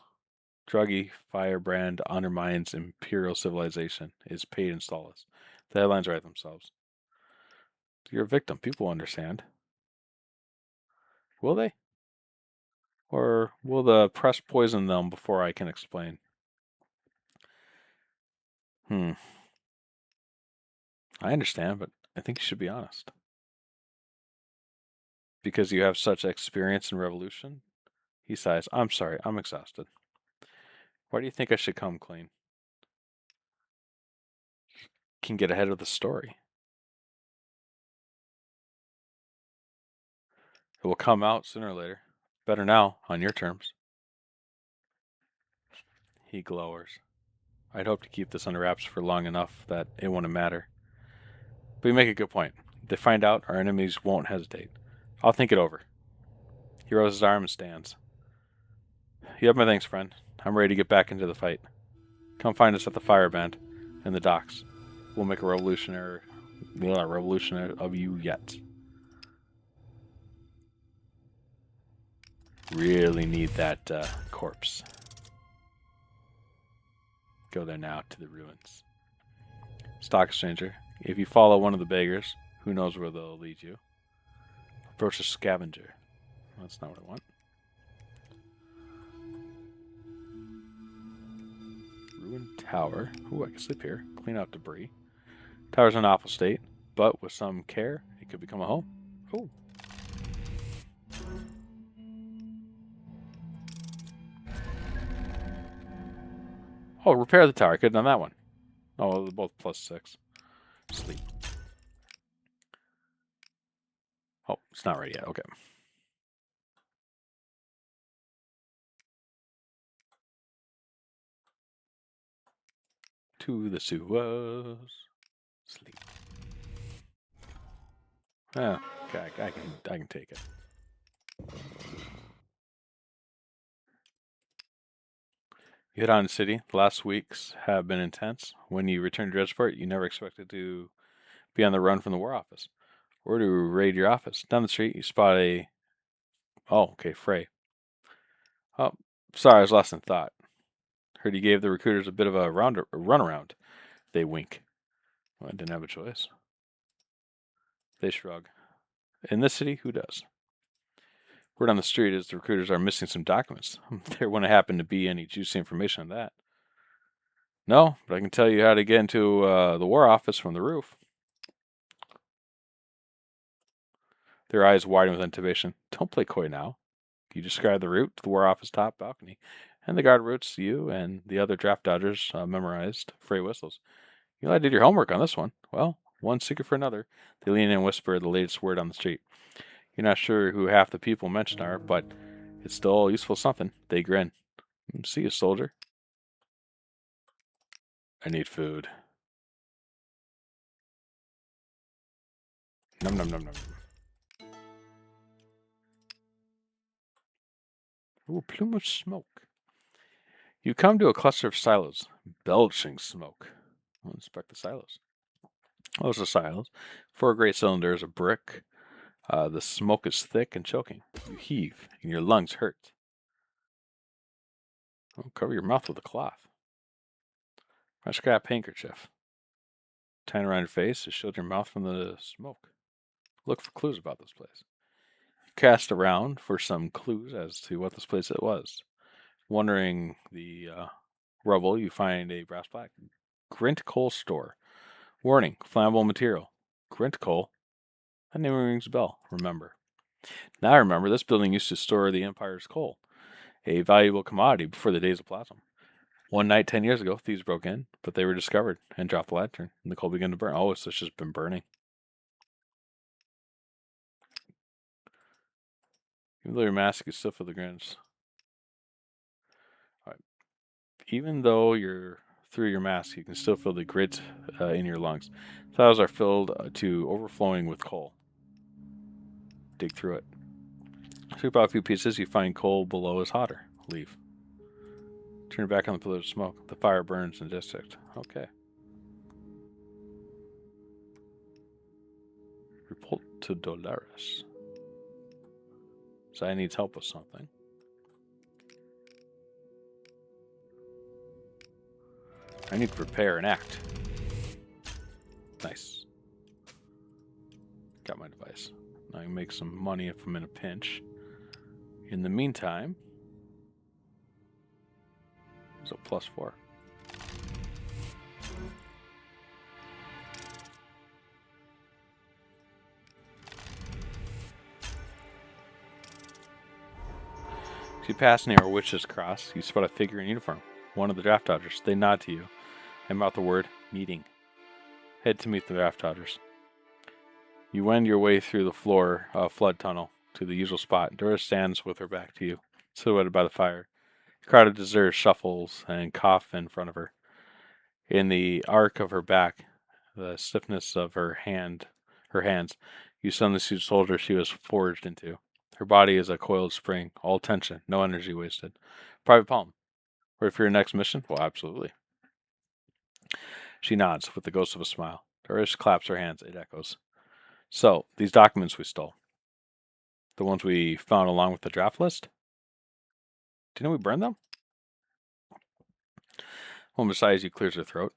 Druggy firebrand undermines imperial civilization. Is paid in Solace. The headlines write themselves. You're a victim. People understand. Will they? Or will the press poison them before I can explain? I understand, but I think you should be honest. Because you have such experience in revolution? He sighs. I'm sorry, I'm exhausted. Why do you think I should come clean? Can get ahead of the story. It will come out sooner or later. Better now, on your terms. He glowers. I'd hope to keep this under wraps for long enough that it wouldn't matter. But you make a good point. If they find out, our enemies won't hesitate. I'll think it over. He raises his arm and stands. You have my thanks, friend. I'm ready to get back into the fight. Come find us at the fire band in the docks. We'll make a revolutionary of you yet. Really need that corpse. Go there now to the ruins. Stock exchanger. If you follow one of the beggars, who knows where they'll lead you. Approach a scavenger. That's not what I want. Ruined tower. Ooh, I can sleep here. Clean out debris. Tower's in awful state, but with some care, it could become a home. Oh. Oh, repair the tower. I could have done that one. Oh, they're both +6. Sleep. Oh, it's not ready yet. Okay. To the sewers. Sleep. Yeah, okay, I can take it. You hit on the city. The last weeks have been intense. When you return to Dredgeport, you never expected to be on the run from the War Office or to raid your office. Down the street, you spot a. Oh, okay, Frey. Oh, sorry, I was lost in thought. Heard you gave the recruiters a bit of a runaround. They wink. Well, I didn't have a choice. They shrug. In this city, who does? Word on the street is the recruiters are missing some documents. There wouldn't happen to be any juicy information on that. No, but I can tell you how to get into the War Office from the roof. Their eyes widen with anticipation. Don't play coy now. You describe the route to the War Office top balcony, and the guard routes you and the other draft dodgers memorized Frey whistles. You know, I did your homework on this one. Well, one secret for another. They lean in and whisper the latest word on the street. You're not sure who half the people mentioned are, but it's still useful something. They grin. See you, soldier. I need food. Num num num num. Ooh, plume of smoke. You come to a cluster of silos, belching smoke. I'll inspect the silos. Those are silos. 4 great cylinders of brick. The smoke is thick and choking. You heave, and your lungs hurt. Oh, cover your mouth with a cloth. I scrap handkerchief. Tying around your face to shield your mouth from the smoke. Look for clues about this place. Cast around for some clues as to what this place it was. Wandering the rubble, you find a brass plaque. Grint Coal Store. Warning, flammable material. Grint Coal. That name rings a bell, remember. Now I remember this building used to store the Empire's coal, a valuable commodity before the days of platinum. One night 10 years ago, thieves broke in, but they were discovered and dropped the lantern, and the coal began to burn. Oh, it's just been burning. Even though your mask is still for the grins. All right. Even though you're through your mask, you can still feel the grit in your lungs. Cells are filled to overflowing with coal. Dig through it. Scoop out a few pieces, you find coal below is hotter. Leave. Turn your back on the pillar of smoke. The fire burns in the district. Okay. Report to Dolores. Zai needs help with something. I need to prepare and act. Nice. Got my device. I can make some money if I'm in a pinch. In the meantime, it's a +4. As you pass near a witch's cross, you spot a figure in uniform. One of the draft dodgers. They nod to you and mouth the word meeting. Head to meet the draft dodgers. You wend your way through the floor flood tunnel to the usual spot. Dora stands with her back to you, silhouetted by the fire. A crowd of deserters shuffles and cough in front of her. In the arc of her back, the stiffness of her hands, you suddenly see the soldier she was forged into. Her body is a coiled spring, all tension, no energy wasted. Private Polm, ready for your next mission? Well, absolutely. She nods with the ghost of a smile. Dorish claps her hands. It echoes. So, these documents we stole. The ones we found along with the draft list? Do you know we burned them? One beside you clears her throat.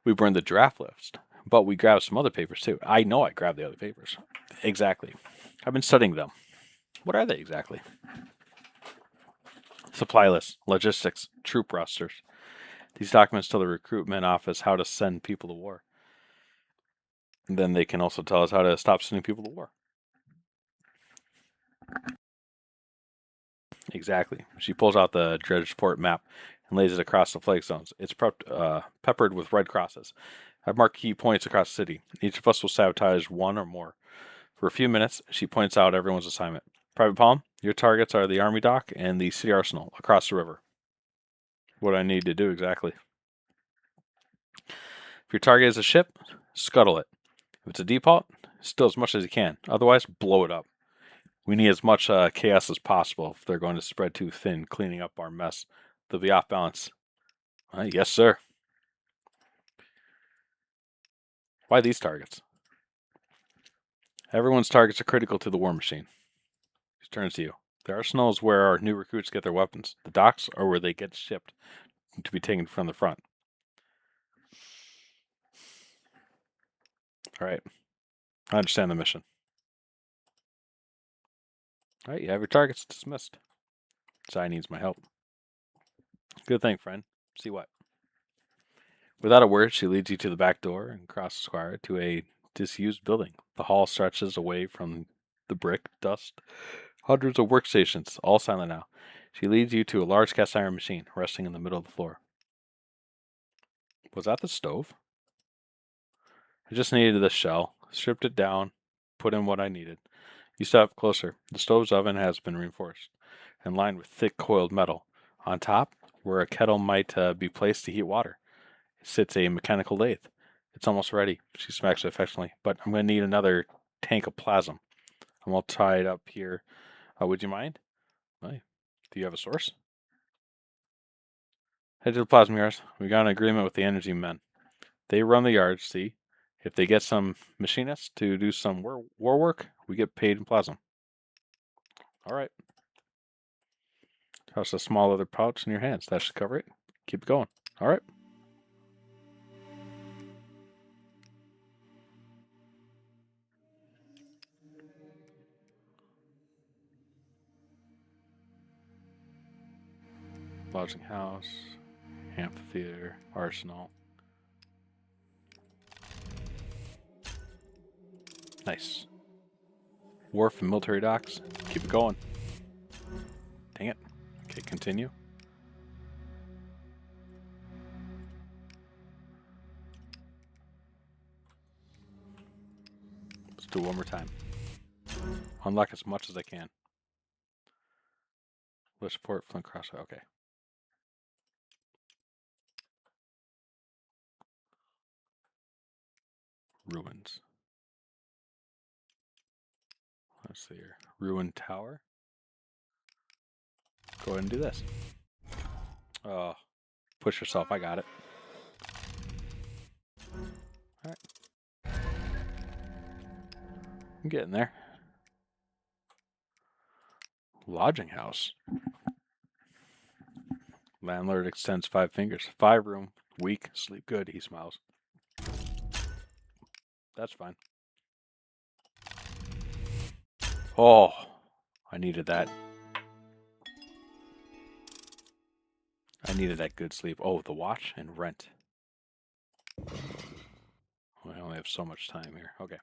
We burned the draft list, but we grabbed some other papers too. I know I grabbed the other papers. Exactly. I've been studying them. What are they exactly? Supply lists, logistics, troop rosters. These documents tell the recruitment office how to send people to war. And then they can also tell us how to stop sending people to war. Exactly. She pulls out the Dredge port map and lays it across the flag zones. It's peppered with red crosses. I've marked key points across the city. Each of us will sabotage one or more. For a few minutes, she points out everyone's assignment. Private Palm, your targets are the army dock and the city arsenal across the river. What I need to do exactly. If your target is a ship, scuttle it. If it's a depot, steal as much as you can. Otherwise, blow it up. We need as much chaos as possible if they're going to spread too thin, cleaning up our mess. They'll be off balance. Yes, sir. Why these targets? Everyone's targets are critical to the war machine. He turns to you. The arsenal is where our new recruits get their weapons. The docks are where they get shipped to be taken from the front. All right. I understand the mission. All right, you have your targets dismissed. Sai needs my help. Good thing, friend. See what? Without a word, she leads you to the back door and across the square to a disused building. The hall stretches away from the brick dust. Hundreds of workstations, all silent now. She leads you to a large cast iron machine resting in the middle of the floor. Was that the stove? I just needed this shell. Stripped it down, put in what I needed. You step closer. The stove's oven has been reinforced and lined with thick coiled metal. On top, where a kettle might be placed to heat water, sits a mechanical lathe. It's almost ready. She smacks it affectionately. But I'm going to need another tank of plasm. I'm all tied up here. Would you mind? Do you have a source? Head to the plasma yards. We got an agreement with the energy men. They run the yards, see? If they get some machinists to do some war work, we get paid in plasma. All right. Toss a small leather pouch in your hands. That should cover it. Keep it going. All right. Lodging house, amphitheater, arsenal. Nice. Wharf and military docks. Keep it going. Dang it. Okay, continue. Let's do it one more time. Unlock as much as I can. Lich port, Flint crossbow. Okay. Ruins. Let's see here. Ruined tower. Go ahead and do this. Oh, push yourself. I got it. Alright. I'm getting there. Lodging house. Landlord extends 5 fingers. 5 room, Weak. Sleep good, he smiles. That's fine. Oh, I needed that. I needed that good sleep. Oh, the watch and rent. I only have so much time here. Okay.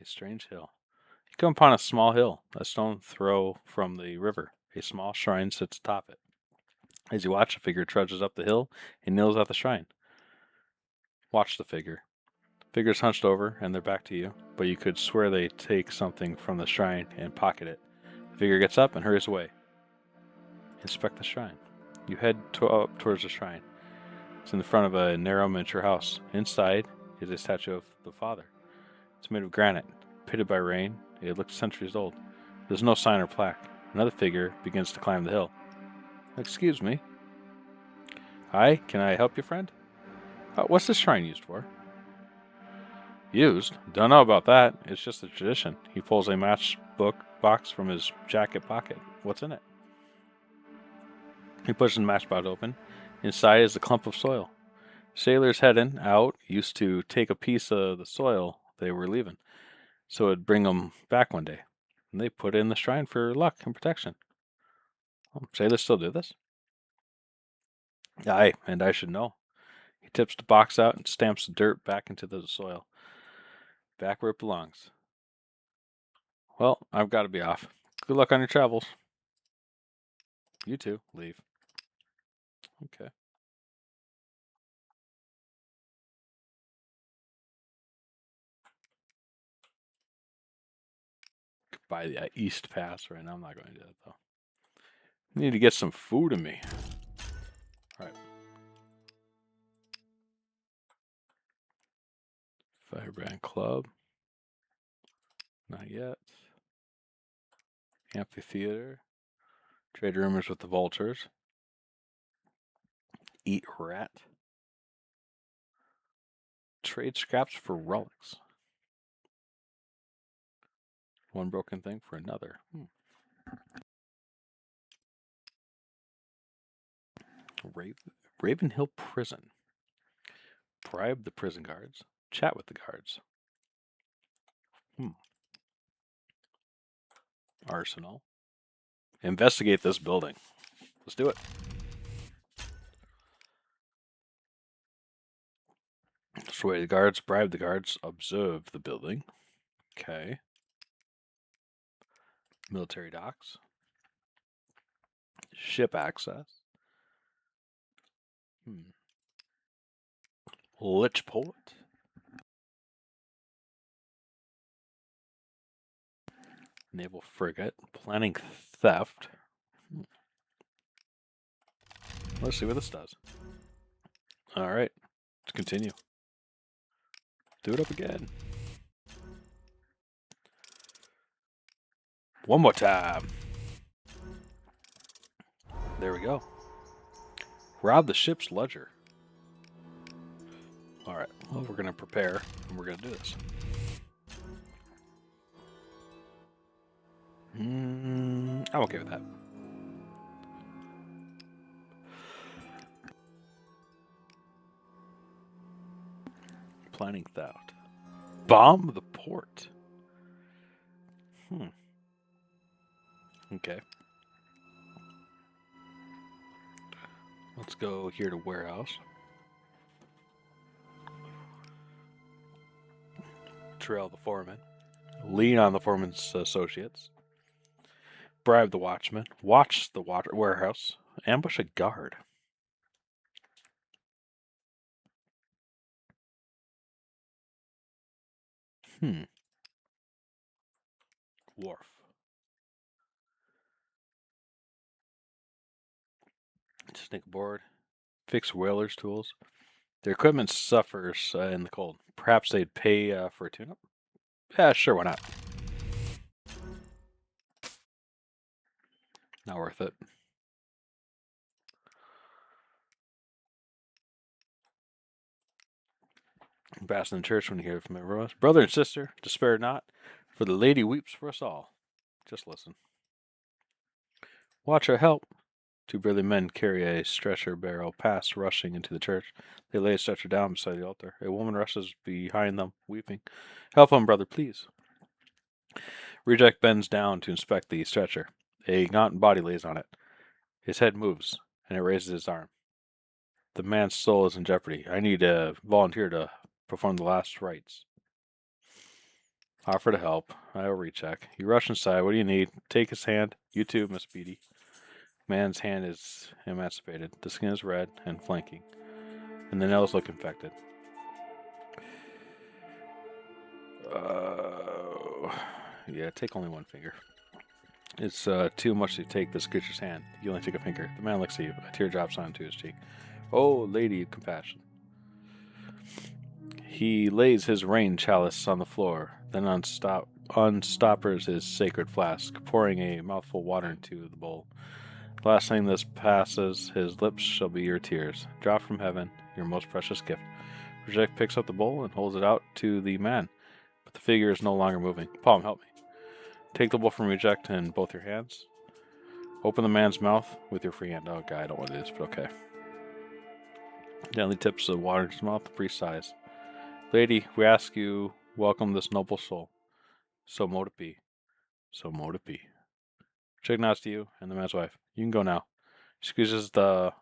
A strange hill. You come upon a small hill, a stone throw from the river. A small shrine sits atop it. As you watch, a figure trudges up the hill and kneels at the shrine. Watch the figure. Figure's hunched over and they're back to you, but you could swear they take something from the shrine and pocket it. The figure gets up and hurries away. Inspect the shrine. You head up towards the shrine. It's in the front of a narrow miniature house. Inside is a statue of the father. It's made of granite, pitted by rain. It looks centuries old. There's no sign or plaque. Another figure begins to climb the hill. Excuse me. Hi, can I help you, friend? What's this shrine used for? Used? Don't know about that. It's just a tradition. He pulls a matchbook box from his jacket pocket. What's in it? He pushes the matchbox open. Inside is a clump of soil. Sailors heading out used to take a piece of the soil they were leaving, so it'd bring them back one day. And they put it in the shrine for luck and protection. Sailors still do this? Aye, and I should know. He tips the box out and stamps the dirt back into the soil. Back where it belongs. Well, I've got to be off. Good luck on your travels. You too. Leave. Okay. Buy the East Pass right now. I'm not going to do that, though. I need to get some food in me. All right. Firebrand Club. Not yet. Amphitheater. Trade rumors with the vultures. Eat rat. Trade scraps for relics. One broken thing for another. Raven Hill Prison. Bribe the prison guards. Chat with the guards. Arsenal. Investigate this building. Let's do it. Sway the guards. Bribe the guards. Observe the building. Okay. Military docks. Ship access. Lich port. Naval frigate. Planning theft. Let's see what this does. Alright. Let's continue. Do it up again. One more time. There we go. Rob the ship's ledger. Alright, well, we're going to prepare, and we're going to do this. I'm okay with that. Planning theft. Bomb the port. Okay. Let's go here to warehouse. Trail the foreman. Lean on the foreman's associates. Bribe the watchman. Watch the warehouse. Ambush a guard. Wharf. Snake aboard. Fix whalers' tools. Their equipment suffers in the cold. Perhaps they'd pay for a tune-up? Yeah, sure, why not? Not worth it. Pass in the church when you hear from everyone. Brother and sister, despair not, for the lady weeps for us all. Just listen. Watch her help. Two burly men carry a stretcher barrel past, rushing into the church. They lay a stretcher down beside the altar. A woman rushes behind them, weeping. Help him, brother, please. Reject bends down to inspect the stretcher. A gaunt body lays on it. His head moves, and it raises his arm. The man's soul is in jeopardy. I need a volunteer to perform the last rites. Offer to help. I will recheck. You rush inside. What do you need? Take his hand. You too, Miss Beatty. Man's hand is emancipated. The skin is red and flanking, and the nails look infected. Yeah, take only one finger. It's too much to take this creature's hand. You only take a finger. The man looks at you. A tear drops onto his cheek. Oh, lady of compassion. He lays his rain chalice on the floor, then unstoppers his sacred flask, pouring a mouthful of water into the bowl. The last thing this passes his lips shall be your tears, dropped from heaven, your most precious gift. Reject picks up the bowl and holds it out to the man, but the figure is no longer moving. Polm, help me. Take the bowl from Reject in both your hands. Open the man's mouth with your free hand. Oh, God, I don't want to do this, but okay. Gently tips the water in his mouth. The priest sighs. Lady, we ask you, welcome this noble soul. So mote it be. So mote it be. Reject nods to you and the man's wife. You can go now. She squeezes the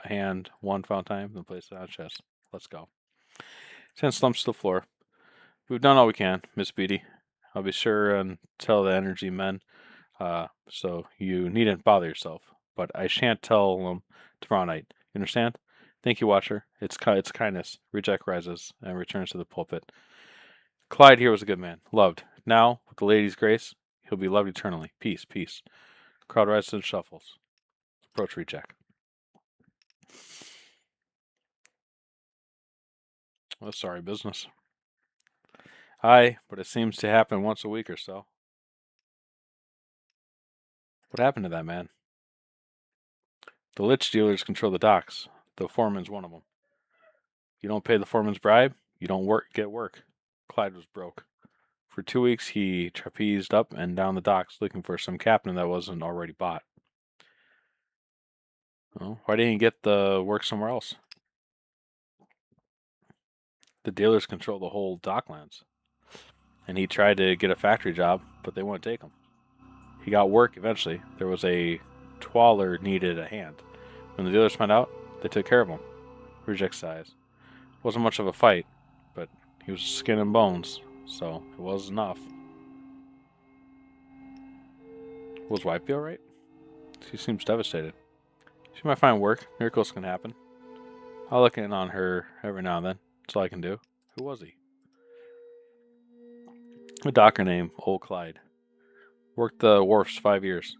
hand one final time, then places it on his chest. Let's go. Ten slumps to the floor. We've done all we can, Miss Beatty. I'll be sure and tell the energy men, so you needn't bother yourself. But I shan't tell them tomorrow night. You understand? Thank you, Watcher. It's kindness. Reject rises and returns to the pulpit. Clyde here was a good man, loved. Now, with the lady's grace, he'll be loved eternally. Peace, peace. Crowd rises and shuffles. Approach Reject. Oh, sorry, business. Aye, but it seems to happen once a week or so. What happened to that man? The Lich dealers control the docks. The foreman's one of them. You don't pay the foreman's bribe, you don't get work. Clyde was broke. For 2 weeks, he trapezed up and down the docks looking for some captain that wasn't already bought. Well, why didn't he get the work somewhere else? The dealers control the whole docklands. And he tried to get a factory job, but they wouldn't take him. He got work eventually. There was a twaller needed a hand. When the dealers found out, they took care of him. Reject sighs. Wasn't much of a fight, but he was skin and bones, so it was enough. Was wife be alright? She seems devastated. She might find work. Miracles can happen. I'll look in on her every now and then. That's all I can do. Who was he? A docker named Old Clyde. Worked the wharfs 5 years.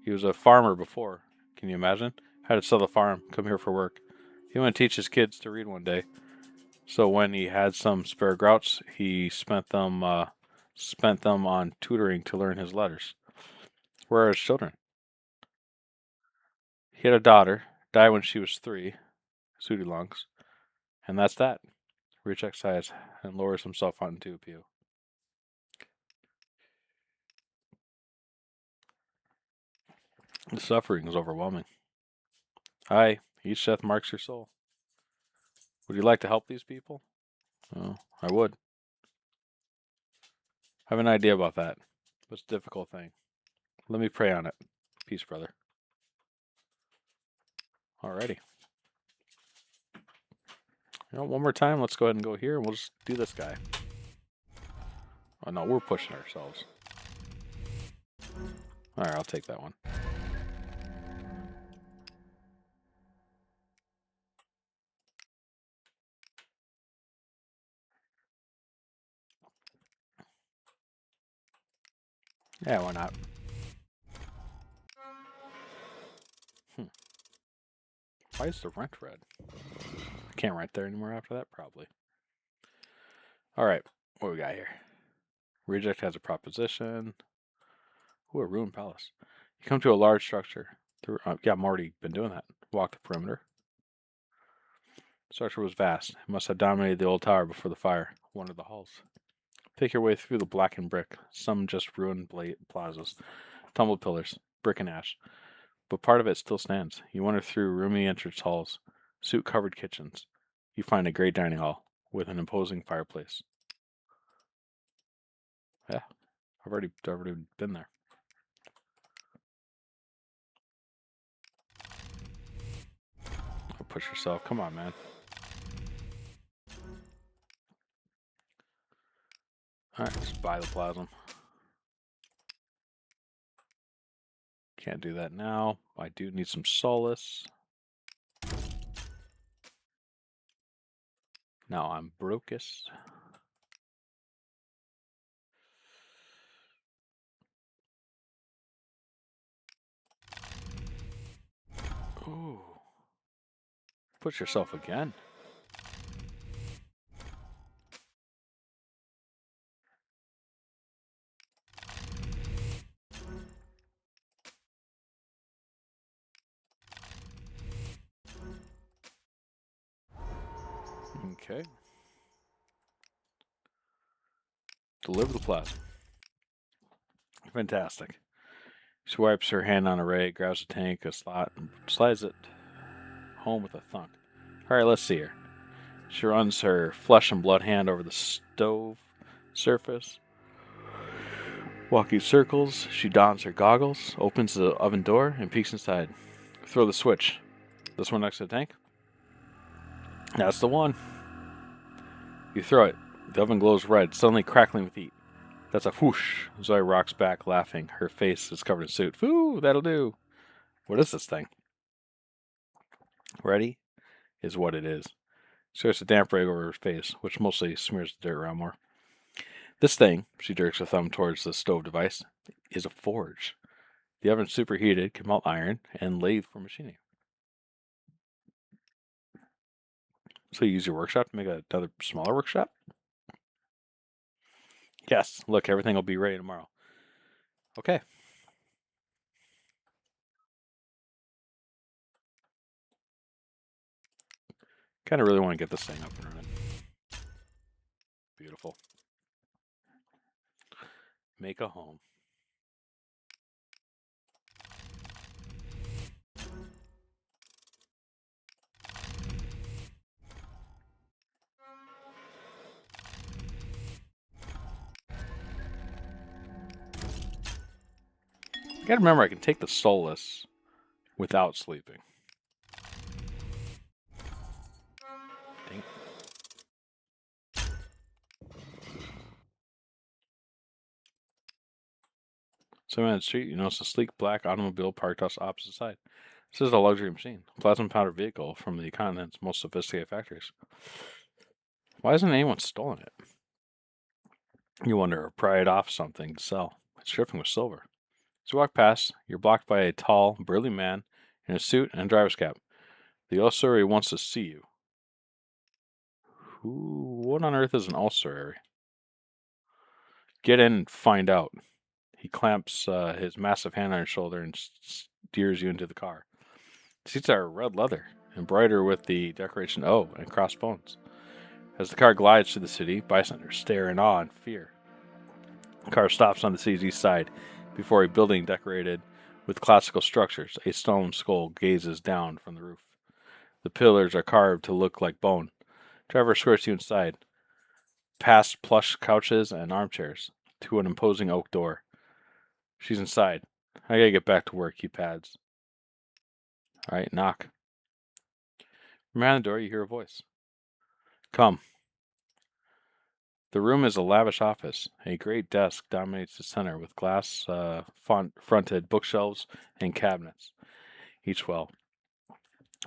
He was a farmer before. Can you imagine? Had to sell the farm, come here for work. He went to teach his kids to read one day. So when he had some spare grouts, he spent them on tutoring to learn his letters. Where are his children? He had a daughter, died when she was 3, Sooty Lungs, and that's that. Reject sighs and lowers himself onto a pew. The suffering is overwhelming. Aye, each death marks your soul. Would you like to help these people? Oh, I would. I have an idea about that, but it's a difficult thing. Let me pray on it. Peace, brother. Alrighty. One more time, let's go ahead and go here, and we'll just do this guy. Oh no, we're pushing ourselves. Alright, I'll take that one. Yeah, why not? Why is the rent red? I can't rent there anymore after that, probably. Alright, what we got here? Reject has a proposition. Ooh, a ruined palace. You come to a large structure. Yeah, I'm already been doing that. Walk the perimeter. The structure was vast. It must have dominated the old tower before the fire. One of the halls. Pick your way through the blackened brick. Some just ruined plazas. Tumbled pillars. Brick and ash. but part of it still stands. You wander through roomy entrance halls, soot-covered kitchens. You find a great dining hall with an imposing fireplace. Yeah, I've already been there. Push yourself. Come on, man. Alright, just buy the plasm. Can't do that now. I do need some solace. Now I'm brokest. Ooh. Push yourself again. Okay. Deliver the plasma. Fantastic. She wipes her hand on a ray, grabs a tank, a slot, and slides it home with a thunk. Alright, let's see her. She runs her flesh and blood hand over the stove surface. Walking circles, she dons her goggles, opens the oven door, and peeks inside. Throw the switch. This one next to the tank? That's the one. You throw it. The oven glows red, suddenly crackling with heat. That's a whoosh. Zoe rocks back, laughing. Her face is covered in soot. Whoo, that'll do. What is this thing? Ready? Is what it is. She starts a damp rag over her face, which mostly smears the dirt around more. This thing, she jerks her thumb towards the stove device, is a forge. The oven's superheated, can melt iron, and lathe for machining. So you use your workshop to make another smaller workshop? Yes. Look, everything will be ready tomorrow. Okay. Kind of really want to get this thing up and running. Beautiful. Make a home. I gotta remember I can take the solace without sleeping. Dang. So on the street, you notice a sleek black automobile parked off the opposite side. This is a luxury machine, a plasma powder vehicle from the continent's most sophisticated factories. Why hasn't anyone stolen it? You wonder, or pry it off something to sell. It's dripping with silver. As you walk past, you're blocked by a tall, burly man in a suit and a driver's cap. The ossuary wants to see you. What on earth is an ossuary? Get in and find out. He clamps his massive hand on your shoulder and steers you into the car. The seats are red leather, embroidered with the decoration O and crossbones. As the car glides through the city, bystanders stare in awe and fear. The car stops on the city's east side before a building decorated with classical structures. A stone skull gazes down from the roof. The pillars are carved to look like bone. Driver escorts you inside, past plush couches and armchairs, to an imposing oak door. She's inside. I gotta get back to work, he pads. Alright, knock. From behind the door, you hear a voice. Come. The room is a lavish office. A great desk dominates the center with glass fronted bookshelves and cabinets, each well.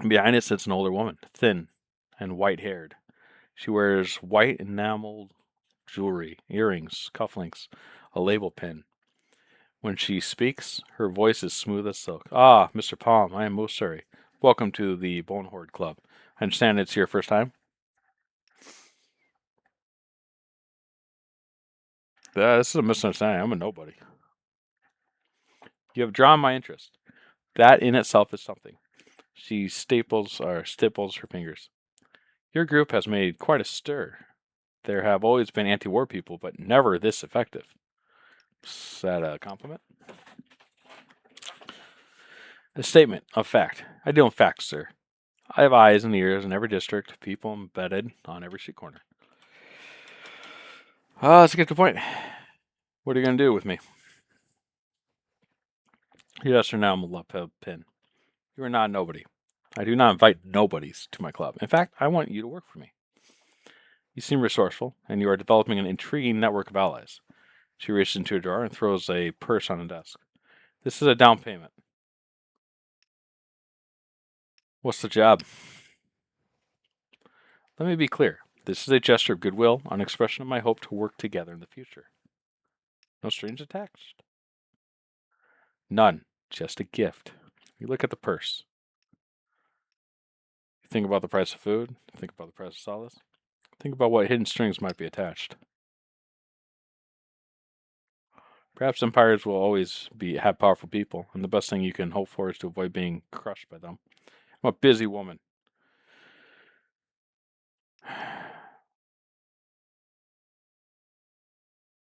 Behind it sits an older woman, thin and white-haired. She wears white enameled jewelry, earrings, cufflinks, a label pin. When she speaks, her voice is smooth as silk. Ah, Mr. Polm, I am most sorry. Welcome to the Bone Horde Club. I understand it's your first time? This is a misunderstanding. I'm a nobody. You have drawn my interest. That in itself is something. She stipples her fingers. Your group has made quite a stir. There have always been anti-war people, but never this effective. Is that a compliment? A statement of fact. I deal in facts, sir. I have eyes and ears in every district, people embedded on every street corner. Let's get to the point. What are you going to do with me? Yes or no, I'm a love pin. You are not a nobody. I do not invite nobodies to my club. In fact, I want you to work for me. You seem resourceful, and you are developing an intriguing network of allies. She reaches into a drawer and throws a purse on a desk. This is a down payment. What's the job? Let me be clear. This is a gesture of goodwill, an expression of my hope to work together in the future. No strings attached. None. Just a gift. You look at the purse. You think about the price of food. Think about the price of solace. Think about what hidden strings might be attached. Perhaps empires will always have powerful people, and the best thing you can hope for is to avoid being crushed by them. I'm a busy woman.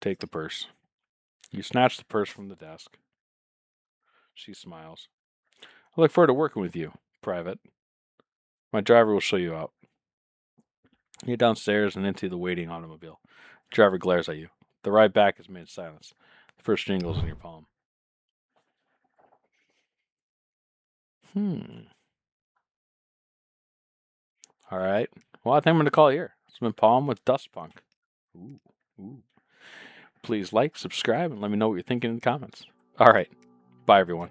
Take the purse. You snatch the purse from the desk. She smiles. I look forward to working with you, Private. My driver will show you out. You get downstairs and into the waiting automobile. The driver glares at you. The ride back is made in silence. The first jingles in your palm. All right. Well, I think I'm going to call it here. It's been Polm with Dusk Punk. Ooh. Please like, subscribe, and let me know what you're thinking in the comments. All right. Bye, everyone.